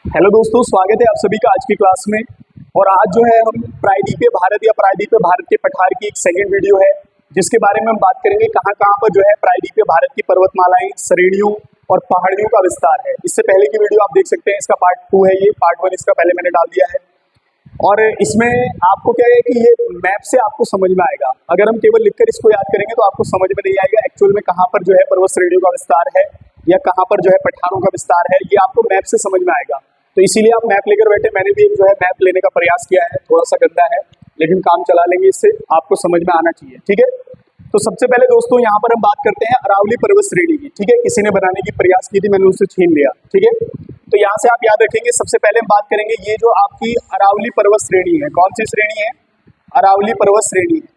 Hello दोस्तों, स्वागत है आप सभी का आज की क्लास में। और आज जो है हम प्रायद्वीपीय भारत या प्रायद्वीपीय भारत के पठार की एक सेकंड वीडियो है, जिसके बारे में हम बात करेंगे कहाँ कहाँ पर जो है प्रायद्वीपीय भारत की पर्वतमालाएं, श्रेणियों और पहाड़ियों का विस्तार है। इससे पहले की वीडियो आप देख सकते हैं, इसका पार्ट 2 है, ये पार्ट 1 इसका पहले मैंने डाल दिया है। और इसमें आपको क्या है कि ये मैप से आपको समझ में आएगा। अगर हम केवल लिखकर इसको याद करेंगे तो आपको समझ में नहीं आएगा एक्चुअल में कहाँ पर जो है पर्वत श्रेणियों का विस्तार है या कहाँ पर जो है पठारों का विस्तार है, ये आपको मैप से समझ में आएगा। तो इसीलिए आप मैप लेकर बैठे। मैंने भी एक जो है मैप लेने का प्रयास किया है, थोड़ा सा गंदा है लेकिन काम चला लेंगे, इससे आपको समझ में आना चाहिए। ठीक है, तो सबसे पहले दोस्तों यहाँ पर हम बात करते हैं अरावली पर्वत श्रेणी की। ठीक है, किसी ने बनाने की प्रयास की थी, मैंने उससे छीन लिया। ठीक है, तो यहाँ से आप याद रखेंगे। सबसे पहले हम बात करेंगे ये जो आपकी अरावली पर्वत श्रेणी है, कौन सी श्रेणी है? अरावली पर्वत श्रेणी है,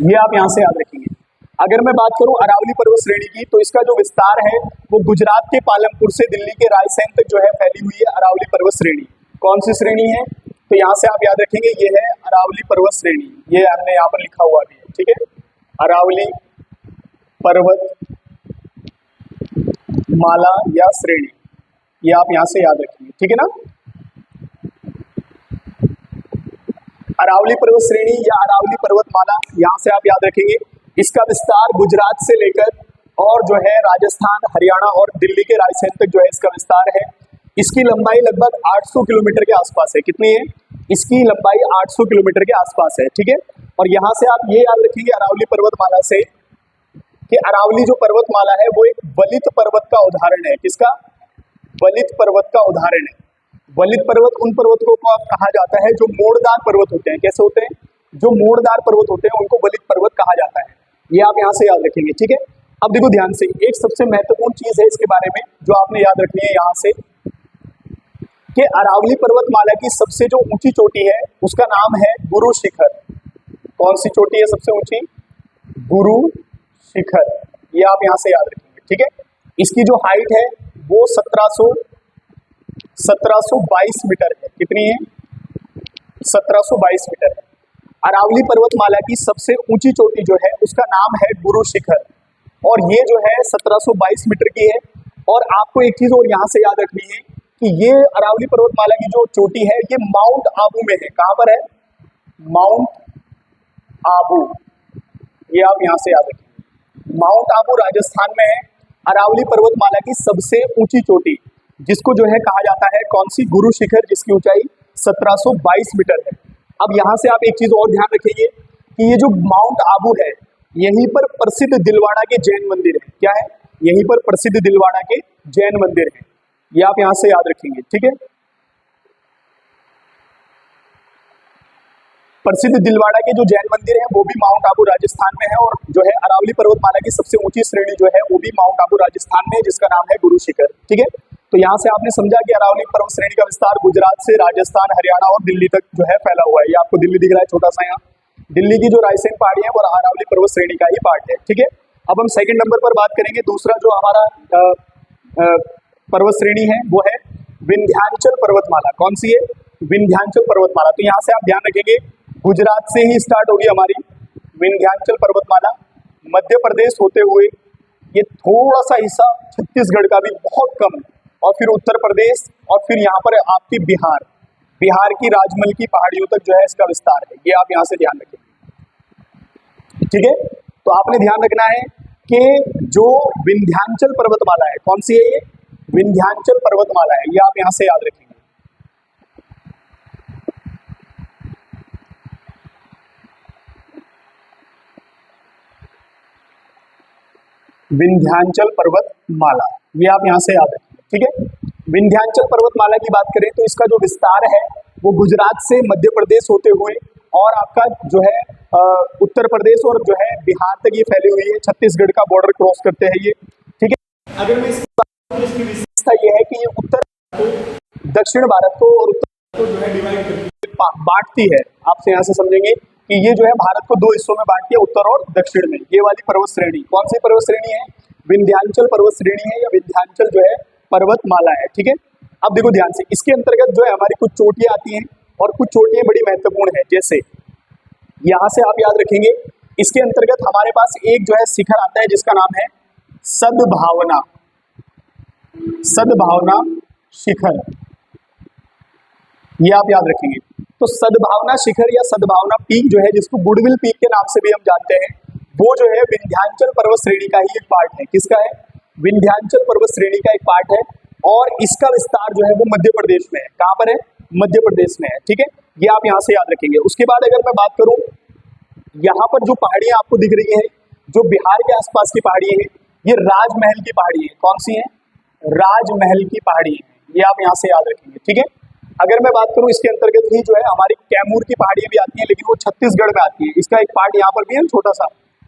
ये आप यहाँ से याद रखेंगे। अगर मैं बात करूं अरावली पर्वत श्रेणी की, तो इसका जो विस्तार है वो गुजरात के पालमपुर से दिल्ली के रायसेन तक जो है फैली हुई है अरावली पर्वत श्रेणी। कौन सी श्रेणी है? तो यहाँ से आप याद रखेंगे ये है अरावली पर्वत श्रेणी, ये हमने यहाँ पर लिखा हुआ भी है। ठीक है, अरावली पर्वत माला या श्रेणी, ये आप यहाँ से याद रखेंगे। ठीक है ना, अरावली पर्वत श्रेणी या अरावली पर्वतमाला, यहाँ से आप याद रखेंगे। इसका विस्तार गुजरात से लेकर और जो है राजस्थान, हरियाणा और दिल्ली के रायसेन तक जो है इसका विस्तार है। इसकी लंबाई लगभग 800 किलोमीटर के आसपास है। कितनी है? इसकी लंबाई 800 किलोमीटर के आसपास है। ठीक है, और यहाँ से आप ये याद रखेंगे अरावली पर्वतमाला से कि अरावली जो पर्वतमाला है वो एक वलित पर्वत का उदाहरण है। किसका? वलित पर्वत का उदाहरण है। वलित पर्वत उन पर्वतों को कहा जाता है जो मोड़दार पर्वत होते हैं। कैसे होते हैं? जो मोड़दार पर्वत होते हैं उनको वलित पर्वत कहा जाता है। ये आप यहाँ से याद रखेंगे। ठीक है, अब देखो ध्यान से, एक सबसे महत्वपूर्ण चीज है इसके बारे में जो आपने याद रखनी है यहाँ से, कि अरावली पर्वतमाला की सबसे जो ऊंची चोटी है उसका नाम है गुरु शिखर। कौन सी चोटी है सबसे ऊंची? गुरु शिखर, ये आप यहाँ से याद रखेंगे। ठीक है, इसकी जो हाइट है वो 1722 मीटर है। कितनी है? 1722 मीटर है। अरावली पर्वतमाला की सबसे ऊंची चोटी जो है उसका नाम है गुरु शिखर, और ये जो है 1722 मीटर की है। और आपको एक चीज और यहाँ से याद रखनी है कि ये अरावली पर्वतमाला की जो चोटी है ये माउंट आबू में है। कहाँ पर है? माउंट आबू, ये आप यहाँ से याद रखिए। माउंट आबू राजस्थान में है। अरावली पर्वतमाला की सबसे ऊंची चोटी जिसको जो है कहा जाता है कौन सी? गुरु शिखर, जिसकी ऊंचाई 1722 मीटर है। अब यहाँ से आप एक चीज और ध्यान रखिए कि ये जो माउंट आबू है यहीं पर प्रसिद्ध दिलवाड़ा के जैन मंदिर है। क्या है? यहीं पर प्रसिद्ध दिलवाड़ा के जैन मंदिर है, ये आप यहाँ से याद रखेंगे। ठीक है, प्रसिद्ध दिलवाड़ा के जो जैन मंदिर है वो भी माउंट आबू राजस्थान में है। और जो है अरावली पर्वतमाला की सबसे ऊंची श्रेणी जो है वो भी माउंट आबू राजस्थान में है, जिसका नाम है गुरु शिखर। ठीक है, तो यहाँ से आपने समझा कि अरावली पर्वत श्रेणी का विस्तार गुजरात से राजस्थान, हरियाणा और दिल्ली तक जो है फैला हुआ है। ये आपको दिल्ली दिख रहा है छोटा सा, यहाँ दिल्ली की जो रायसेन पहाड़ी है वो अरावली पर्वत श्रेणी का ही पार्ट है। ठीक है, अब हम सेकंड नंबर पर बात करेंगे। दूसरा जो हमारा पर्वत श्रेणी है वो है विंध्याचल पर्वतमाला। कौन सी है? विंध्याचल पर्वतमाला। तो यहाँ से आप ध्यान रखेंगे गुजरात से ही स्टार्ट होगी हमारी विंध्याचल पर्वतमाला, मध्य प्रदेश होते हुए ये थोड़ा सा हिस्सा छत्तीसगढ़ का भी बहुत कम है, और फिर उत्तर प्रदेश, और फिर यहाँ पर आपकी बिहार की राजमल की पहाड़ियों तक जो है इसका विस्तार है। ये आप यहाँ से ध्यान रखेंगे। ठीक है, तो आपने ध्यान रखना है कि जो विंध्याचल पर्वतमाला है, कौन सी है ये? विंध्याचल पर्वतमाला है, ये आप यहाँ से याद रखेंगे। विंध्याचल पर्वतमाला, ये आप यहाँ से याद रखेंगे। ठीक है, विंध्याचल पर्वतमाला की बात करें तो इसका जो विस्तार है वो गुजरात से मध्य प्रदेश होते हुए और आपका जो है उत्तर प्रदेश और जो है बिहार तक ये फैली हुई है। छत्तीसगढ़ का बॉर्डर क्रॉस करते हैं ये। ठीक है, अगर मैं इसकी विशेषता ये है कि ये उत्तर दक्षिण भारत को और उत्तर को जो है डिवाइड बांटती है। आपसे यहाँ से समझेंगे कि ये जो है भारत को दो हिस्सों में बांटती है, उत्तर और दक्षिण में। ये वाली पर्वत श्रेणी कौन सी पर्वत श्रेणी है? विंध्याचल पर्वत श्रेणी है या विंध्याचल जो है पर्वतमाला है। ठीक है, अब देखो ध्यान से, इसके अंतर्गत जो है हमारी कुछ चोटियां आती हैं और कुछ चोटियां बड़ी महत्वपूर्ण है। जैसे यहाँ से आप याद रखेंगे, इसके अंतर्गत हमारे पास एक जो है शिखर आता है जिसका नाम है सद्भावना। सद्भावना शिखर, ये आप याद रखेंगे। तो सद्भावना शिखर या सद्भावना पीक जो है, जिसको गुडविल पीक के नाम से भी हम जानते हैं, वो जो है विंध्याचल पर्वत श्रेणी का ही एक पार्ट है। किसका है? विंध्याचल पर्वत श्रेणी का एक पार्ट है, और इसका विस्तार जो है वो मध्य प्रदेश में है। कहां पर है? मध्य प्रदेश में है। ठीक है, ये आप यहां से याद रखेंगे। उसके बाद अगर मैं बात करूं, यहाँ पर जो पहाड़ियां आपको दिख रही है, जो बिहार के आसपास की पहाड़ी है, ये राजमहल की पहाड़ी है। कौन सी है? राजमहल की पहाड़ी है, ये आप यहाँ से याद रखेंगे। ठीक है, अगर मैं बात करूं इसके अंतर्गत ही जो है हमारी कैमूर की पहाड़ियां भी आती है, लेकिन वो छत्तीसगढ़ में आती है। इसका एक पार्ट यहाँ पर भी है छोटा सा,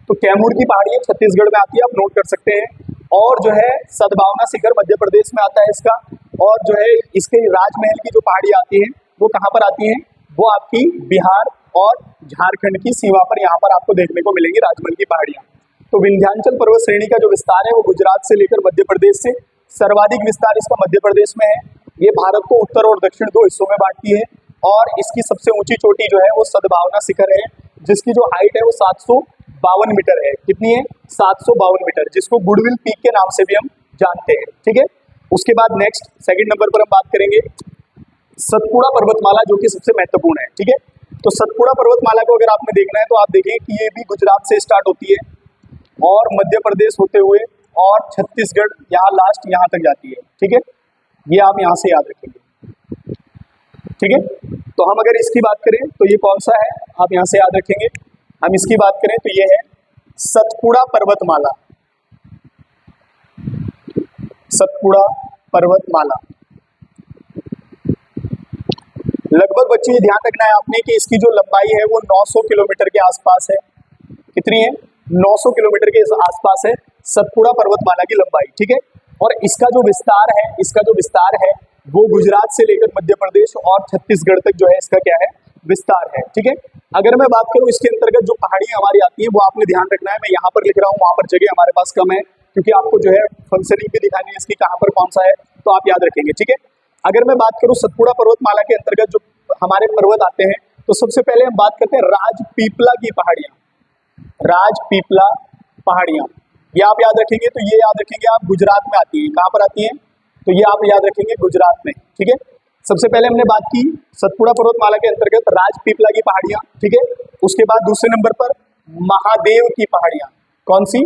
तो कैमूर की पहाड़ी है छत्तीसगढ़ में आती है, आप नोट कर सकते हैं। और जो है सद्भावना शिखर मध्य प्रदेश में आता है इसका, और जो है इसके राजमहल की जो पहाड़ी आती है वो कहाँ पर आती है? वो आपकी बिहार और झारखंड की सीमा पर यहाँ पर आपको देखने को मिलेंगी राजमहल की पहाड़ियां। तो विंध्याचल पर्वत श्रेणी का जो विस्तार है वो गुजरात से लेकर मध्य प्रदेश से, सर्वाधिक विस्तार इसका मध्य प्रदेश में है। ये भारत को उत्तर और दक्षिण दो हिस्सों में बांटती है, और इसकी सबसे ऊंची चोटी जो है वो सद्भावना शिखर है, जिसकी जो हाइट है वो 752 मीटर है। कितनी है? 752 मीटर, जिसको गुडविल पीक के नाम से भी हम जानते हैं। ठीक है, उसके बाद नेक्स्ट सेकंड नंबर पर हम बात करेंगे सतपुड़ा पर्वतमाला, जो कि सबसे महत्वपूर्ण है। ठीक है, तो सतपुड़ा पर्वतमाला को अगर आपने देखना है तो आप देखें कि ये भी गुजरात से स्टार्ट होती है और मध्य प्रदेश होते हुए और छत्तीसगढ़ यहाँ लास्ट यहाँ तक जाती है। ठीक है, ये आप यहाँ से याद रखेंगे। ठीक है, तो हम अगर इसकी बात करें तो ये कौन सा है, आप यहाँ से याद रखेंगे। हम इसकी बात करें तो ये है सतपुड़ा पर्वतमाला, सतपुड़ा पर्वतमाला। लगभग बच्चे ये ध्यान रखना है आपने कि इसकी जो लंबाई है वो 900 किलोमीटर के आसपास है। कितनी है? 900 किलोमीटर के आसपास है सतपुड़ा पर्वतमाला की लंबाई। ठीक है, और इसका जो विस्तार है वो गुजरात से लेकर मध्य प्रदेश और छत्तीसगढ़ तक जो है इसका क्या है? विस्तार है। ठीक है, अगर मैं बात करूं इसके अंतर्गत जो पहाड़ियां हमारी आती है वो आपने ध्यान रखना है। मैं यहाँ पर लिख रहा हूँ, वहां पर जगह हमारे पास कम है, क्योंकि आपको जो है फंक्शनिंग भी दिखानी है इसकी, कहाँ पर कौन सा है, तो आप याद रखेंगे। ठीक है, अगर मैं बात करूं सतपुड़ा पर्वतमाला के अंतर्गत जो हमारे पर्वत आते हैं, तो सबसे पहले हम बात करते हैं राजपीपला की पहाड़ियां। राजपीपला पहाड़ियां, ये आप याद रखेंगे। तो ये याद रखेंगे आप, गुजरात में आती है। कहाँ पर आती है? तो ये आप याद रखेंगे गुजरात में। ठीक है, सबसे पहले हमने बात की सतपुड़ा पर्वतमाला के अंतर्गत राजपीपला की पहाड़ियां। ठीक है, उसके बाद दूसरे नंबर पर महादेव की पहाड़ियां। कौन सी?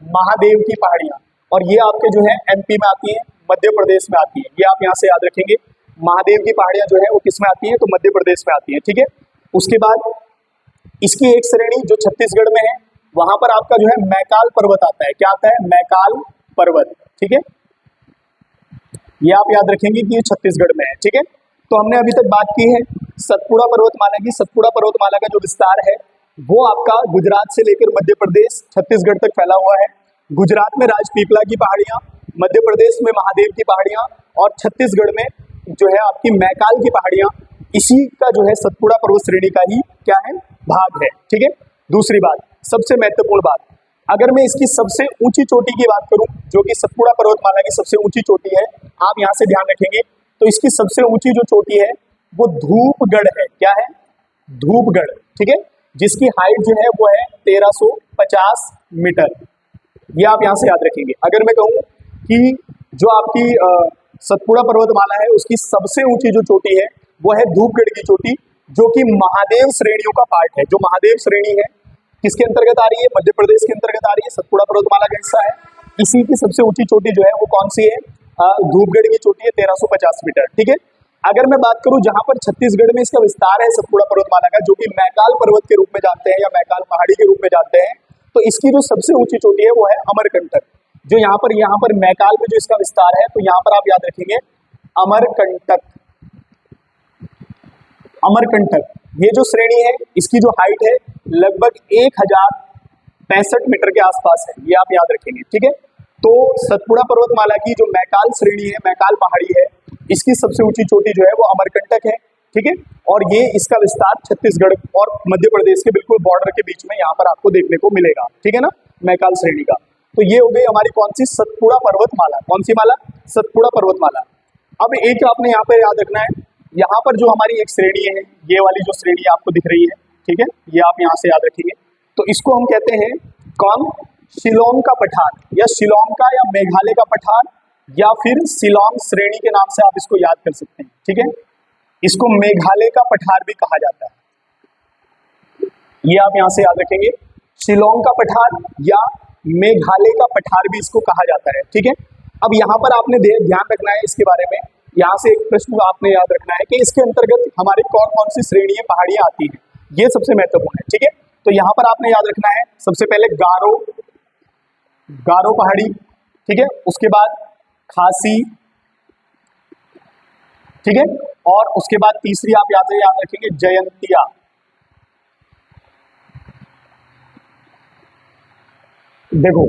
महादेव की पहाड़ियां, और ये आपके जो है एमपी में आती है, मध्य प्रदेश में आती है। ये आप यहाँ से याद रखेंगे। महादेव की पहाड़ियां जो है वो किस में आती है? तो मध्य प्रदेश में आती है। ठीक है, उसके बाद इसकी एक श्रेणी जो छत्तीसगढ़ में है, वहां पर आपका जो है मैकाल पर्वत आता है। क्या आता है? मैकाल पर्वत। ठीक है, ये आप याद रखेंगे कि ये छत्तीसगढ़ में है। ठीक है, तो हमने अभी तक बात की है सतपुड़ा पर्वतमाला की। सतपुड़ा पर्वतमाला का जो विस्तार है वो आपका गुजरात से लेकर मध्य प्रदेश छत्तीसगढ़ तक फैला हुआ है। गुजरात में राजपीपला की पहाड़ियां, मध्य प्रदेश में महादेव की पहाड़ियां, और छत्तीसगढ़ में जो है आपकी मैकाल की पहाड़ियां। इसी का जो है सतपुड़ा पर्वत श्रेणी का ही क्या है? भाग है। ठीक है, दूसरी बात, सबसे महत्वपूर्ण बात, अगर मैं इसकी सबसे ऊंची चोटी की बात करूं, जो कि सतपुड़ा पर्वतमाला की सबसे ऊंची चोटी है, आप यहां से ध्यान रखेंगे, तो इसकी सबसे ऊंची जो चोटी है वो धूपगढ़ है। क्या है? धूपगढ़। ठीक है, जिसकी हाइट जो है वो है 1350 मीटर। ये आप यहां से याद रखेंगे। अगर मैं कहूं कि जो आपकी सतपुड़ा पर्वतमाला है उसकी सबसे ऊंची जो चोटी है वो है धूपगढ़ की चोटी, जो कि महादेव श्रेणियों का पार्ट है। जो महादेव श्रेणी है किसके अंतर्गत आ रही है? मध्य प्रदेश के अंतर्गत आ रही है, सतपुड़ा पर्वतमाला का हिस्सा है। इसी की सबसे ऊंची चोटी जो है वो कौन सी है? धूपगढ़ की चोटी है, 1350 मीटर। ठीक है, अगर मैं बात करूं जहां पर छत्तीसगढ़ में इसका विस्तार है सतपुड़ा पर्वतमाला का, जो कि मैकाल पर्वत के रूप में जानते हैं या मैकाल पहाड़ी के रूप में जानते हैं, तो इसकी जो सबसे ऊंची चोटी है वो है अमरकंटक। जो यहाँ पर मैकाल में जो इसका विस्तार है, तो यहाँ पर आप याद रखेंगे अमरकंटक। अमरकंटक ये जो श्रेणी है इसकी जो हाइट है लगभग 1065 मीटर के आसपास है। ये आप याद रखेंगे। ठीक है, तो सतपुड़ा पर्वतमाला की जो मैकाल श्रेणी है, मैकाल पहाड़ी है, इसकी सबसे ऊंची चोटी जो है वो अमरकंटक है। ठीक है, और ये इसका विस्तार छत्तीसगढ़ और मध्य प्रदेश के बिल्कुल बॉर्डर के बीच में यहाँ पर आपको देखने को मिलेगा। ठीक है ना, मैकाल श्रेणी का। तो ये हो गई हमारी कौन सी? सतपुड़ा पर्वतमाला। कौन सी माला? सतपुड़ा पर्वतमाला। अब एक आपने यहाँ पे याद रखना है, यहाँ पर जो हमारी एक श्रेणी है, ये वाली जो श्रेणी आपको दिख रही है, ठीक है, ये आप यहाँ से याद रखेंगे। तो इसको हम कहते हैं कौन? शिलोंग का पठार, या शिलोंग का या मेघालय का पठार, या फिर शिलोंग श्रेणी के नाम से आप इसको याद कर सकते हैं। ठीक है, इसको मेघालय का पठार भी कहा जाता है, ये आप यहां से याद रखेंगे। शिलोंग का पठार या मेघालय का पठार भी इसको कहा जाता है। ठीक है, अब यहाँ पर आपने ध्यान रखना है इसके बारे में, यहाँ से एक प्रश्न आपने याद रखना है कि इसके अंतर्गत हमारी कौन कौन सी श्रेणियां पहाड़ियां आती हैं, ये सबसे महत्वपूर्ण है। ठीक है, तो यहाँ पर आपने याद रखना है सबसे पहले गारो, गारो पहाड़ी। ठीक है, उसके बाद खासी। ठीक है, और उसके बाद तीसरी आप याद रखेंगे जयंतिया। देखो,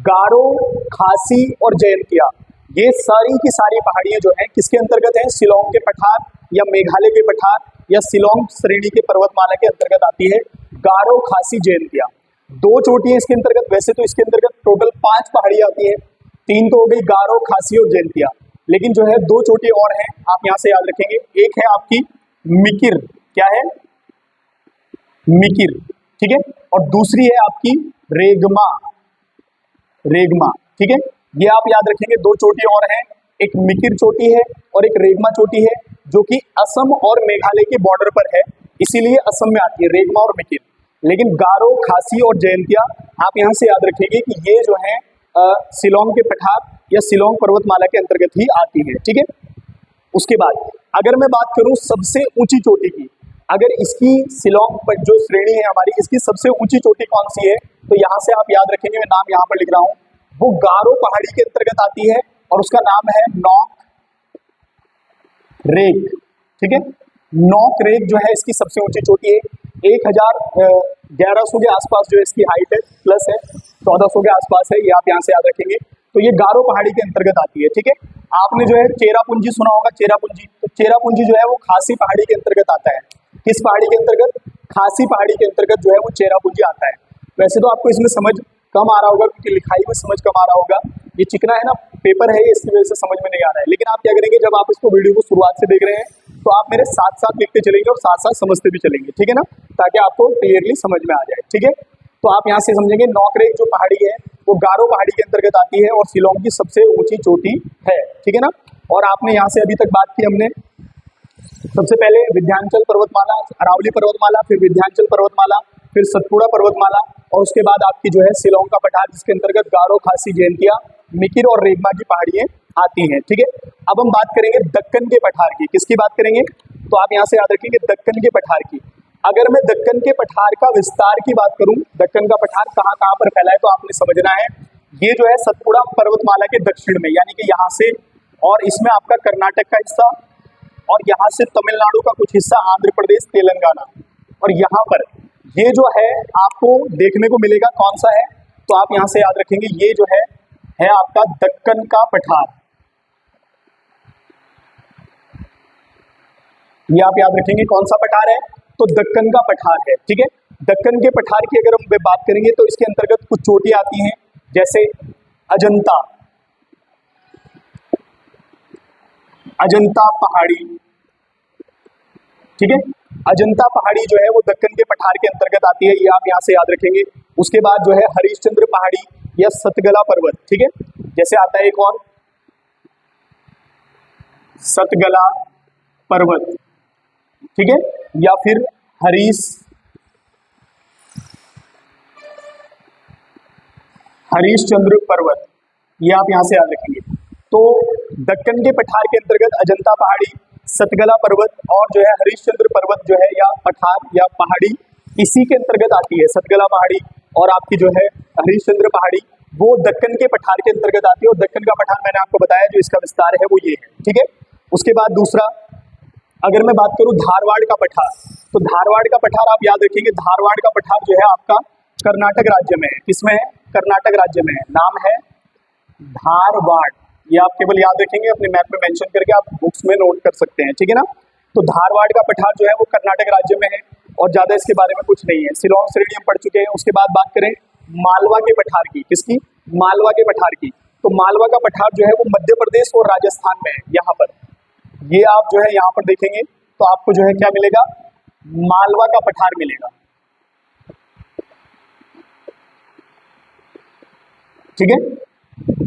गारो, खासी और जयंतिया, ये सारी की सारी पहाड़ियां जो हैं किसके अंतर्गत हैं? शिलोंग के पठार या मेघालय के पठार या शिलोंग श्रेणी के पर्वतमाला के अंतर्गत आती है। गारो, खासी, जयंतिया, दो चोटियां इसके अंतर्गत। वैसे तो इसके अंतर्गत टोटल 5 पहाड़ियां आती है, 3 तो हो गई गारो, खासी और जयंतिया, लेकिन जो है 2 चोटी और हैं, आप यहां से याद रखेंगे। एक है आपकी मिकिर, क्या है? मिकिर। ठीक है, और दूसरी है आपकी रेगमा, रेगमा। ठीक है, ये आप याद रखेंगे। 2 चोटी और हैं, एक मिकिर चोटी है और एक रेगमा चोटी है, जो कि असम और मेघालय के बॉर्डर पर है, इसीलिए असम में आती है रेगमा और मिकिर। लेकिन गारो, खासी और जयंतिया आप यहां से याद रखेंगे कि ये जो है शिलोंग के पठार या शिलोंग पर्वतमाला के अंतर्गत ही आती है। ठीक है, उसके बाद अगर मैं बात करूं सबसे ऊंची चोटी की, अगर इसकी शिलोंग पर जो श्रेणी है हमारी, इसकी सबसे ऊंची चोटी कौन सी है, तो यहां से आप याद रखेंगे, मैं नाम यहां पर लिख रहा हूं, वो गारो पहाड़ी के अंतर्गत आती है और उसका नाम है नॉक रेक। ठीक है, नॉक रेक जो है इसकी सबसे ऊंची चोटी है, 1100 के आसपास जो है इसकी हाइट है, प्लस है 1400 के आसपास है, ये आप यहां से याद रखेंगे। तो ये गारो पहाड़ी के अंतर्गत आती है। ठीक है, आपने जो है चेरापूंजी सुना होगा, चेरापूंजी, तो चेरापूंजी जो है वो खासी पहाड़ी के अंतर्गत आता है। किस पहाड़ी के अंतर्गत? खासी पहाड़ी के अंतर्गत जो है वो चेरापूंजी आता है। वैसे तो आपको इसमें समझ कम आ रहा होगा क्योंकि लिखाई में समझ कम आ रहा होगा, ये चिकना है ना पेपर है, इसकी वजह से समझ में नहीं आ रहा है। लेकिन आप क्या करेंगे, जब आप इसको वीडियो को शुरुआत से देख रहे हैं तो आप मेरे साथ साथ लिखते चलेंगे और साथ साथ समझते भी चलेंगे। ठीक है ना, ताकि आपको क्लियरली समझ में आ जाए। ठीक है, तो आप यहाँ से समझेंगे नॉकरेक जो पहाड़ी है वो गारो पहाड़ी के अंतर्गत आती है और शिलोंग की सबसे ऊंची चोटी है। ठीक है ना, और आपने यहाँ से अभी तक बात की हमने सबसे पहले विंध्याचल पर्वतमाला, अरावली पर्वतमाला, फिर विंध्याचल पर्वतमाला, फिर सतपुड़ा पर्वतमाला, और उसके बाद आपकी जो है शिलोंग का पठार, जिसके अंतर्गत गारो, खासी, जयंतिया, मिकिर और रेगमा की पहाड़ियां आती हैं। ठीक है, अब हम बात करेंगे दक्कन के पठार की। किसकी बात करेंगे? तो आप यहाँ से याद रखेंगे दक्कन के पठार की। अगर मैं दक्कन के पठार का विस्तार की बात करूं, दक्कन का पठार कहाँ कहाँ पर फैला है, तो आपने समझना है ये जो है सतपुड़ा पर्वतमाला के दक्षिण में, यानी कि यहाँ से, और इसमें आपका कर्नाटक का हिस्सा, और यहाँ से तमिलनाडु का कुछ हिस्सा, आंध्र प्रदेश, तेलंगाना, और यहाँ पर ये जो है आपको देखने को मिलेगा कौन सा है, तो आप यहाँ से याद रखेंगे ये जो है आपका दक्कन का पठार। ये आप याद रखेंगे कौन सा पठार है, तो दक्कन का पठार है। ठीक है, दक्कन के पठार की अगर हम बात करेंगे तो इसके अंतर्गत कुछ चोटी आती हैं, जैसे अजंता, अजंता पहाड़ी। ठीक है, अजंता पहाड़ी जो है वो दक्कन के पठार के अंतर्गत आती है, ये आप यहाँ से याद रखेंगे। उसके बाद जो है हरिश्चंद्र पहाड़ी या सतगला पर्वत। ठीक है, जैसे आता है एक और सतगला पर्वत। ठीक है, या फिर हरीशचंद्र पर्वत, ये आप यहां से याद रखेंगे। तो दक्कन के पठार के अंतर्गत अजंता पहाड़ी, सतगला पर्वत और जो है हरीशचंद्र पर्वत जो है या पठार या पहाड़ी इसी के अंतर्गत आती है। सतगला पहाड़ी और आपकी जो है हरीशचंद्र पहाड़ी वो दक्कन के पठार के अंतर्गत आती है, और दक्कन का पठार मैंने आपको बताया जो इसका विस्तार है वो ये है। ठीक है, उसके बाद दूसरा अगर मैं बात करूं धारवाड़ का पठार, तो धारवाड़ का पठार आप याद रखेंगे, धारवाड़ का पठार जो है आपका कर्नाटक राज्य में है। किसमें है? कर्नाटक राज्य में है, नाम है धारवाड़। ये आप केवल याद रखेंगे, अपने मैप में मेंशन करके आप बुक्स में नोट कर सकते हैं। ठीक है ना, तो धारवाड़ का पठार जो है वो कर्नाटक राज्य में है और ज्यादा इसके बारे में कुछ नहीं है। शिलोंग श्रेणी हम पढ़ चुके हैं। उसके बाद बात करें मालवा के पठार की। किसकी? मालवा के पठार की। तो मालवा का पठार जो है वो मध्य प्रदेश और राजस्थान में है। यहाँ पर ये आप जो है यहाँ पर देखेंगे तो आपको जो है क्या मिलेगा, मालवा का पठार मिलेगा। ठीक है,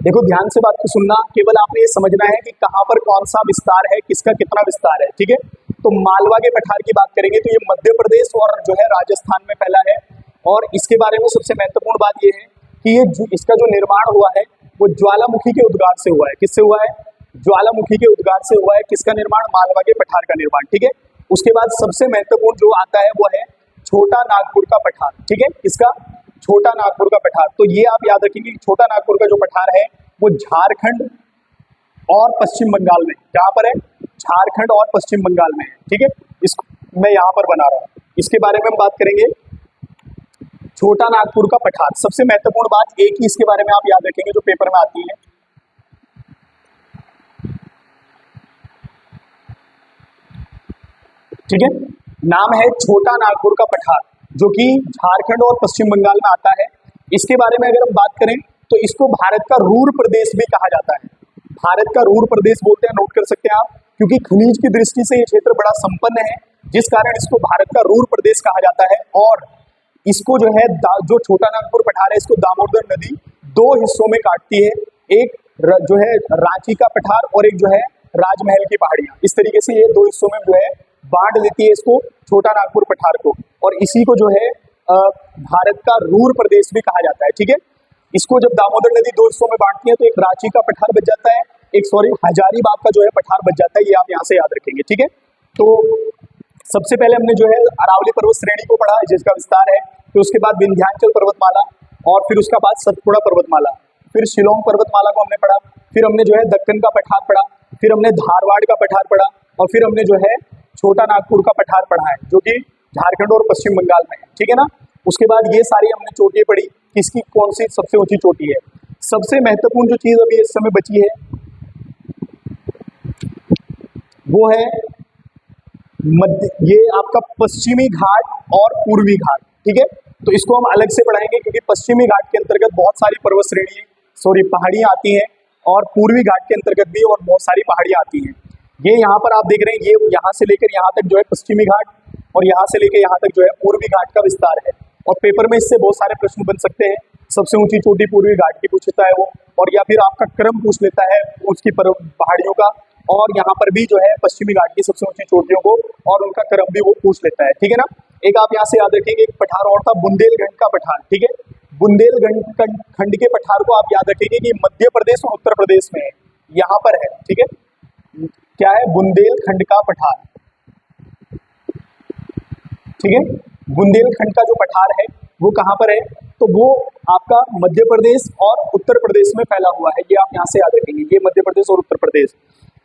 देखो ध्यान से बात को सुनना, केवल आपने ये समझना है कि कहाँ पर कौन सा विस्तार है, किसका कितना विस्तार है, ठीक है। तो मालवा के पठार की बात करेंगे तो ये मध्य प्रदेश और जो है राजस्थान में फैला है। और इसके बारे में सबसे महत्वपूर्ण बात ये है कि इसका जो निर्माण हुआ है वो ज्वालामुखी के उद्गार से हुआ है। किससे हुआ है? ज्वालामुखी के उद्गार से हुआ है। किसका निर्माण? मालवा के पठार का निर्माण, ठीक है। उसके बाद सबसे महत्वपूर्ण जो आता है वो है छोटा नागपुर का पठार, ठीक है। इसका छोटा नागपुर का पठार, तो ये आप याद रखेंगे कि छोटा नागपुर का जो पठार है वो झारखंड और पश्चिम बंगाल में, जहां पर है झारखंड और पश्चिम बंगाल में है, ठीक है। इसको मैं यहाँ पर बना रहा हूँ, इसके बारे में हम बात करेंगे। छोटा नागपुर का पठार, सबसे महत्वपूर्ण बात एक ही इसके बारे में आप याद रखेंगे जो पेपर में आती है, ठीक है। नाम है छोटा नागपुर का पठार, जो कि झारखंड और पश्चिम बंगाल में आता है। इसके बारे में अगर हम बात करें तो इसको भारत का रूर प्रदेश भी कहा जाता है। भारत का रूर प्रदेश बोलते हैं, नोट कर सकते हैं आप, क्योंकि खनिज की दृष्टि से ये क्षेत्र बड़ा संपन्न है, जिस कारण इसको भारत का रूर प्रदेश कहा जाता है। और इसको जो है जो छोटा नागपुर पठार है इसको दामोदर नदी दो हिस्सों में काटती है, एक जो है रांची का पठार और एक जो है राजमहल की पहाड़ियां। इस तरीके से ये दो हिस्सों में जो है बांट देती है इसको छोटा नागपुर पठार को, और इसी को जो है भारत का रूर प्रदेश भी कहा जाता है, ठीक है। इसको जब दामोदर नदी दो हिस्सों में बांटती है तो एक रांची का पठार बच जाता है, एक हजारीबाग का जो है पठार बच जाता है। ये आप यहाँ से याद रखेंगे, ठीक है। तो सबसे पहले हमने जो है अरावली पर्वत श्रेणी को पढ़ा जिसका विस्तार है, फिर उसके बाद विंध्याचल पर्वतमाला, और फिर उसका बाद सतपुड़ा पर्वतमाला, फिर शिलोंग पर्वतमाला को हमने पढ़ा, फिर हमने जो है दक्कन का पठार पढ़ा, फिर हमने धारवाड़ का पठार पढ़ा, और फिर हमने जो है छोटा नागपुर का पठार पढ़ा है जो कि झारखंड और पश्चिम बंगाल में है, ठीक है ना। उसके बाद ये सारी हमने चोटियां पढ़ी, किसकी कौन सी सबसे ऊंची चोटी है। सबसे महत्वपूर्ण जो चीज अभी इस समय बची है वो है ये आपका पश्चिमी घाट और पूर्वी घाट, ठीक है। तो इसको हम अलग से पढ़ाएंगे क्योंकि पश्चिमी घाट के अंतर्गत बहुत सारी पर्वत श्रेणी पहाड़ियां आती हैं, और पूर्वी घाट के अंतर्गत भी और बहुत सारी पहाड़ियां आती हैं। ये यहाँ पर आप देख रहे हैं, ये यहाँ से लेकर यहाँ तक जो है पश्चिमी घाट, और यहाँ से लेकर यहाँ तक जो है पूर्वी घाट का विस्तार है। और पेपर में इससे बहुत सारे प्रश्न बन सकते हैं। सबसे ऊंची चोटी पूर्वी घाट की पूछता है वो, और या फिर आपका क्रम पूछ लेता है उसकी पहाड़ियों का, और यहाँ पर भी जो है पश्चिमी घाट की सबसे ऊंची चोटियों को और उनका क्रम भी वो पूछ लेता है, ठीक है ना। एक आप यहाँ से याद रखेंगे, एक पठार और था बुंदेलखंड का पठार, ठीक है। बुंदेलखंड खंड के पठार को आप याद रखेंगे कि मध्य प्रदेश और उत्तर प्रदेश में है, यहाँ पर है, ठीक है। क्या है? बुंदेलखंड का पठार, ठीक है। बुंदेलखंड का जो पठार है वो कहाँ पर है? तो वो आपका मध्य प्रदेश और उत्तर प्रदेश में फैला हुआ है। ये आप यहाँ से याद रखेंगे, ये मध्य प्रदेश और उत्तर प्रदेश।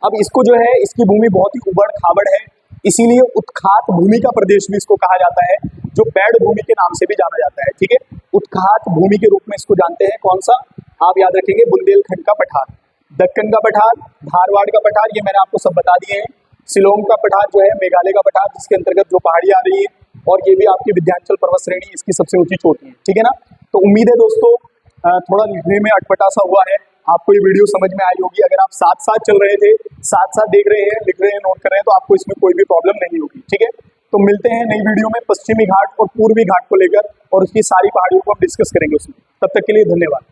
अब इसको जो है इसकी भूमि बहुत ही उबड़ खाबड़ है, इसीलिए उत्खात भूमि का प्रदेश भी इसको कहा जाता है, जो पेड़ भूमि के नाम से भी जाना जाता है, ठीक है। उत्खात भूमि के रूप में इसको जानते हैं। कौन सा? आप याद रखेंगे, बुंदेलखंड का पठार, दक्कन का पठार, धारवाड़ का पठार, ये मैंने आपको सब बता दिए हैं। शिलोंग का पठार जो है मेघालय का पठार, जिसके अंतर्गत जो पहाड़ी आ रही है, और ये भी आपकी विंध्याचल पर्वत श्रेणी, इसकी सबसे ऊंची चोटी है, ठीक है ना। तो उम्मीद है दोस्तों थोड़ा लिखने में अटपटा सा हुआ है, आपको ये वीडियो समझ में आई होगी। अगर आप साथ साथ चल रहे थे, साथ साथ देख रहे हैं, लिख रहे हैं, नोट कर रहे हैं, तो आपको इसमें कोई भी प्रॉब्लम नहीं होगी, ठीक है। तो मिलते हैं नई वीडियो में पश्चिमी घाट और पूर्वी घाट को लेकर, और उसकी सारी पहाड़ियों को हम डिस्कस करेंगे उसमें। तब तक के लिए धन्यवाद।